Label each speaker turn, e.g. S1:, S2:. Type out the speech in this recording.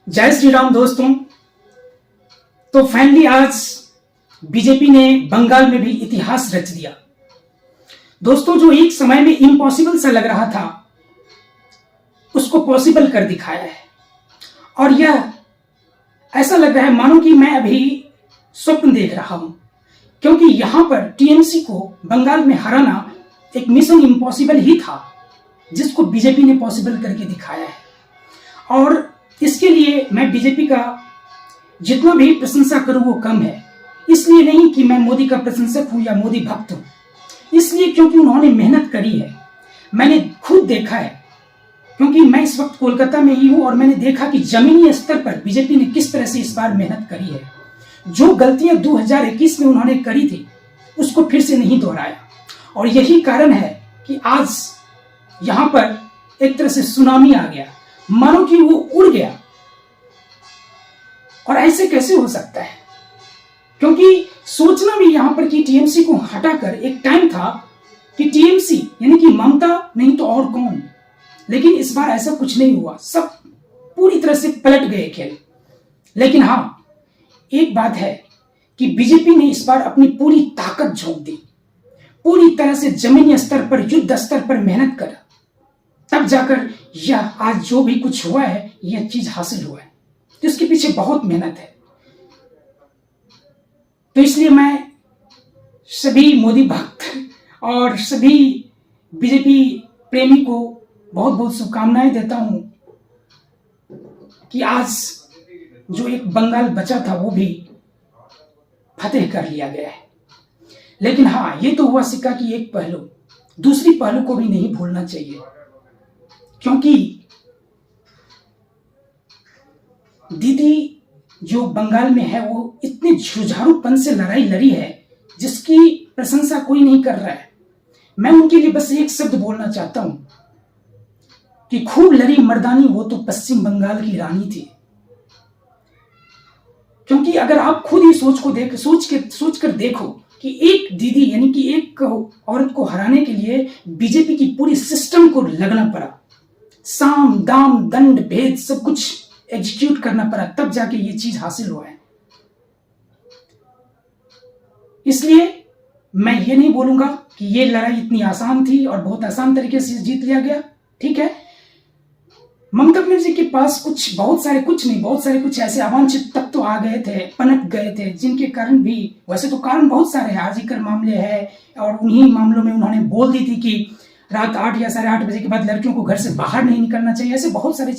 S1: जय श्री राम दोस्तों। तो फाइनली आज बीजेपी ने बंगाल में भी इतिहास रच दिया। दोस्तों, जो एक समय में इम्पॉसिबल सा लग रहा था उसको पॉसिबल कर दिखाया है। और यह ऐसा लग रहा है मानो कि मैं अभी स्वप्न देख रहा हूं, क्योंकि यहां पर टीएमसी को बंगाल में हराना एक मिशन इम्पॉसिबल ही था, जिसको बीजेपी ने पॉसिबल करके दिखाया है। और इसके लिए मैं बीजेपी का जितना भी प्रशंसा करूं वो कम है। इसलिए नहीं कि मैं मोदी का प्रशंसक हूं या मोदी भक्त हूं, इसलिए क्योंकि उन्होंने मेहनत करी है। मैंने खुद देखा है, क्योंकि मैं इस वक्त कोलकाता में ही हूं और मैंने देखा कि जमीनी स्तर पर बीजेपी ने किस तरह से इस बार मेहनत करी है। जो गलतियां 2021 में उन्होंने करी थी उसको फिर से नहीं दोहराया। और यही कारण है कि आज यहां पर एक तरह से सुनामी आ गया, मानो कि वो उड़ गया। और ऐसे कैसे हो सकता है? क्योंकि सोचना भी यहां पर कि टीएमसी को हटाकर एक टाइम था कि टीएमसी यानी कि ममता नहीं तो और कौन, लेकिन इस बार ऐसा कुछ नहीं हुआ। सब पूरी तरह से पलट गए खेल। लेकिन हां, एक बात है कि बीजेपी ने इस बार अपनी पूरी ताकत झोंक दी, पूरी तरह से जमीनी स्तर पर, युद्ध स्तर पर मेहनत करा, तब जाकर यह आज जो भी कुछ हुआ है यह चीज हासिल हुआ है। तो इसके पीछे बहुत मेहनत है। तो इसलिए मैं सभी मोदी भक्त और सभी बीजेपी प्रेमी को बहुत बहुत शुभकामनाएं देता हूं कि आज जो एक बंगाल बचा था वो भी फतेह कर लिया गया है। लेकिन हाँ, ये तो हुआ सिक्का की एक पहलू, दूसरी पहलू को भी नहीं भूलना चाहिए। क्योंकि दीदी जो बंगाल में है वो इतने जुझारूपन से लड़ाई लड़ी है जिसकी प्रशंसा कोई नहीं कर रहा है। मैं उनके लिए बस एक शब्द बोलना चाहता हूं कि खूब लड़ी मर्दानी वो तो पश्चिम बंगाल की रानी थी। क्योंकि अगर आप खुद ही सोच कर देखो कि एक दीदी यानी कि एक औरत को हराने के लिए बीजेपी की पूरी सिस्टम को लगना पड़ा, साम दाम दंड भेद सब कुछ एग्जीक्यूट करना पड़ा, तब जाके ये चीज हासिल हुआ है। इसलिए मैं ये नहीं बोलूंगा कि ये लड़ाई इतनी आसान थी और बहुत आसान तरीके से जीत लिया गया। ठीक है, ममता बनर्जी के पास बहुत सारे कुछ ऐसे अवांछित तत्व आ गए थे, पनप गए थे, जिनके कारण भी, वैसे तो कारण बहुत सारे हैं, आर्जिकर मामले है और उन्हीं मामलों में उन्होंने बोल दी थी कि रात 8 या 8:30 बजे के बाद लड़कियों को घर से बाहर नहीं निकलना चाहिए। ऐसे बहुत सारे